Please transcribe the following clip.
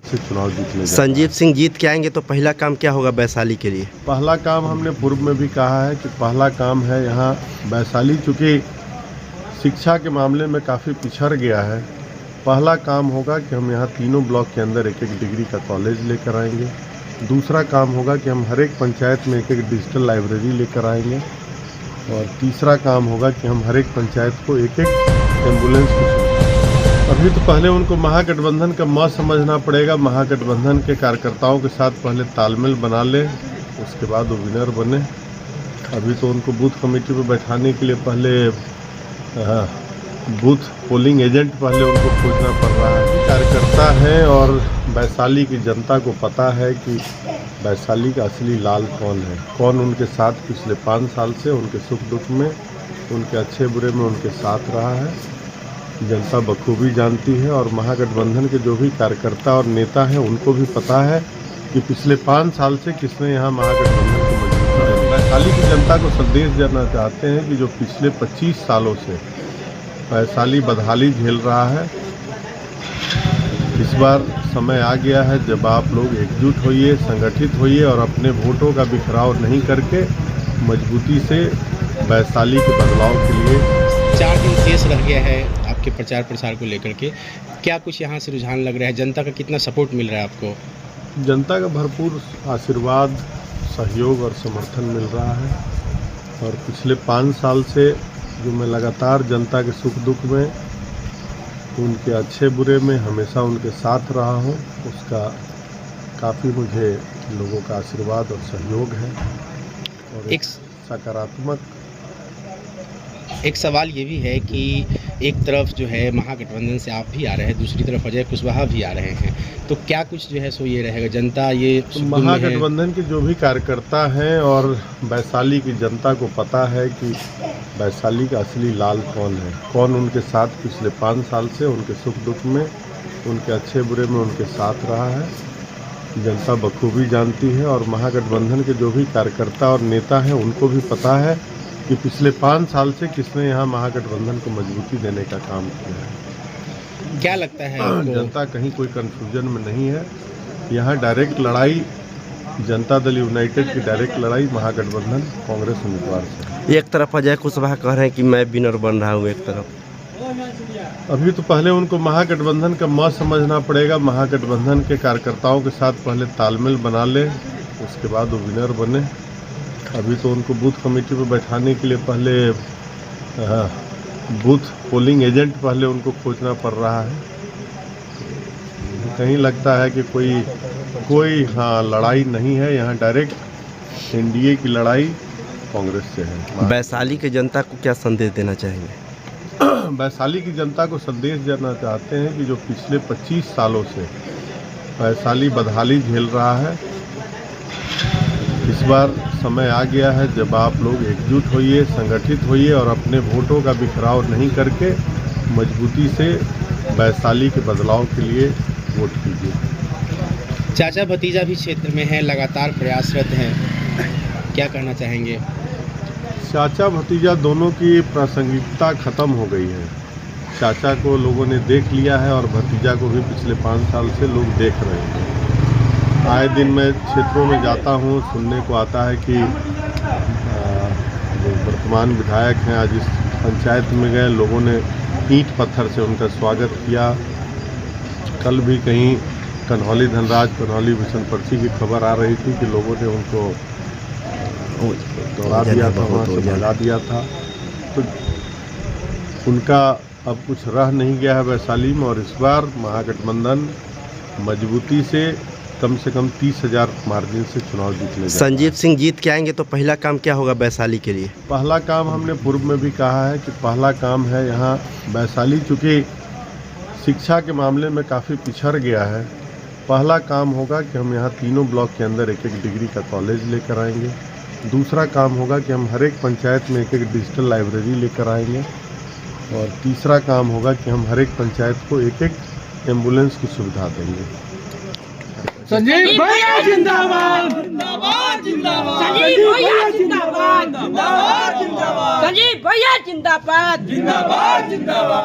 से चुनाव जीतने संजीव सिंह जीत के आएंगे तो पहला काम क्या होगा वैशाली के लिए? पहला काम हमने पूर्व में भी कहा है कि पहला काम है यहाँ वैशाली, चूँकि शिक्षा के मामले में काफ़ी पिछड़ गया है। पहला काम होगा कि हम यहाँ तीनों ब्लॉक के अंदर एक एक डिग्री का कॉलेज लेकर आएंगे। दूसरा काम होगा कि हम हर एक पंचायत में एक एक डिजिटल लाइब्रेरी लेकर आएंगे। और तीसरा काम होगा कि हम हर एक पंचायत को एक एक एम्बुलेंस की सुविधा। अभी तो पहले उनको महागठबंधन का मत समझना पड़ेगा। महागठबंधन के कार्यकर्ताओं के साथ पहले तालमेल बना ले, उसके बाद वो विनर बने। अभी तो उनको बूथ कमेटी पे बैठाने के लिए पहले बूथ पोलिंग एजेंट पहले उनको खोजना पड़ रहा है। कार्यकर्ता हैं और वैशाली की जनता को पता है कि वैशाली का असली लाल कौन है, कौन उनके साथ पिछले 5 साल से उनके सुख दुख में, उनके अच्छे बुरे में उनके साथ रहा है। जनता बखूबी जानती है और महागठबंधन के जो भी कार्यकर्ता और नेता हैं उनको भी पता है कि पिछले 5 साल से किसने यहाँ महागठबंधन को मजबूत किया। वैशाली की जनता को संदेश देना चाहते हैं कि जो पिछले 25 सालों से वैशाली बदहाली झेल रहा है, इस बार समय आ गया है जब आप लोग एकजुट होइए, संगठित होइए और अपने वोटों का बिखराव नहीं करके मजबूती से वैशाली के बदलाव के लिए। 4 दिन शेष रह गया है आपके प्रचार प्रसार को लेकर के, क्या कुछ यहाँ से रुझान लग रहा है? जनता का कितना सपोर्ट मिल रहा है आपको? जनता का भरपूर आशीर्वाद, सहयोग और समर्थन मिल रहा है। और पिछले 5 साल से जो मैं लगातार जनता के सुख दुख में, उनके अच्छे बुरे में हमेशा उनके साथ रहा हूँ, उसका काफ़ी मुझे लोगों का आशीर्वाद और सहयोग है। और एक सकारात्मक एक सवाल ये भी है कि एक तरफ जो है महागठबंधन से आप भी आ रहे हैं, दूसरी तरफ अजय कुशवाहा भी आ रहे हैं, तो क्या कुछ जो है सो ये रहेगा? जनता ये महागठबंधन के जो भी कार्यकर्ता हैं और वैशाली की जनता को पता है कि वैशाली का असली लाल कौन है, कौन उनके साथ पिछले 5 साल से उनके सुख दुख में, उनके अच्छे बुरे में उनके साथ रहा है। जनता बखूबी जानती है और महागठबंधन के जो भी कार्यकर्ता और नेता हैं उनको भी पता है कि पिछले 5 साल से किसने यहाँ महागठबंधन को मजबूती देने का काम किया है। क्या लगता है आपको? जनता कहीं कोई कन्फ्यूजन में नहीं है। यहाँ डायरेक्ट लड़ाई जनता दल यूनाइटेड की डायरेक्ट लड़ाई महागठबंधन कांग्रेस उम्मीदवार से। एक तरफ अजय कुशवाहा कह रहे हैं कि मैं विनर बन रहा हूँ, एक तरफ। अभी तो पहले उनको महागठबंधन का मत समझना पड़ेगा। महागठबंधन के कार्यकर्ताओं के साथ पहले तालमेल बना ले, उसके बाद वो विनर बने। अभी तो उनको बूथ कमेटी पे बैठाने के लिए पहले बूथ पोलिंग एजेंट पहले उनको खोजना पड़ रहा है। कहीं लगता है कि कोई लड़ाई नहीं है। यहाँ डायरेक्ट एनडीए की लड़ाई कांग्रेस से है। वैशाली की जनता को क्या संदेश देना चाहेंगे? वैशाली की जनता को संदेश देना चाहते हैं कि जो पिछले 25 सालों से वैशाली बदहाली झेल रहा है, इस बार समय आ गया है जब आप लोग एकजुट होइए, संगठित होइए और अपने वोटों का बिखराव नहीं करके मजबूती से वैशाली के बदलाव के लिए वोट कीजिए। चाचा भतीजा भी क्षेत्र में है, लगातार प्रयासरत हैं, क्या कहना चाहेंगे? चाचा भतीजा दोनों की प्रासंगिकता खत्म हो गई है। चाचा को लोगों ने देख लिया है और भतीजा को भी पिछले 5 साल से लोग देख रहे हैं। आए दिन मैं क्षेत्रों में जाता हूँ, सुनने को आता है कि जो वर्तमान विधायक हैं आज इस पंचायत में गए, लोगों ने ईंट पत्थर से उनका स्वागत किया। कल भी कहीं कन्हौली धनराज, कन्हौली भूषण पर्ची की खबर आ रही थी कि लोगों ने उनको दौड़ा दिया था, वहाँ से भगा दिया था। तो उनका अब कुछ रह नहीं गया है वैशाली में। और इस बार महागठबंधन मजबूती से कम 30,000 मार्जिन से चुनाव जीतने। संजीव सिंह जीत के आएंगे तो पहला काम क्या होगा वैशाली के लिए? पहला काम हमने पूर्व में भी कहा है कि पहला काम है यहाँ वैशाली, चूँकि शिक्षा के मामले में काफ़ी पिछड़ गया है। पहला काम होगा कि हम यहाँ तीनों ब्लॉक के अंदर एक एक डिग्री का कॉलेज लेकर आएंगे। दूसरा काम होगा कि हम हर एक पंचायत में एक एक डिजिटल लाइब्रेरी लेकर आएंगे। और तीसरा काम होगा कि हम हर एक पंचायत को एक एक एम्बुलेंस की सुविधा देंगे। संजीव भैया जिंदाबाद, जिंदाबाद, जिंदाबाद। संजीव भैया जिंदाबाद, जिंदाबाद, जिंदाबाद। संजीव भैया जिंदाबाद, जिंदाबाद, जिंदाबाद।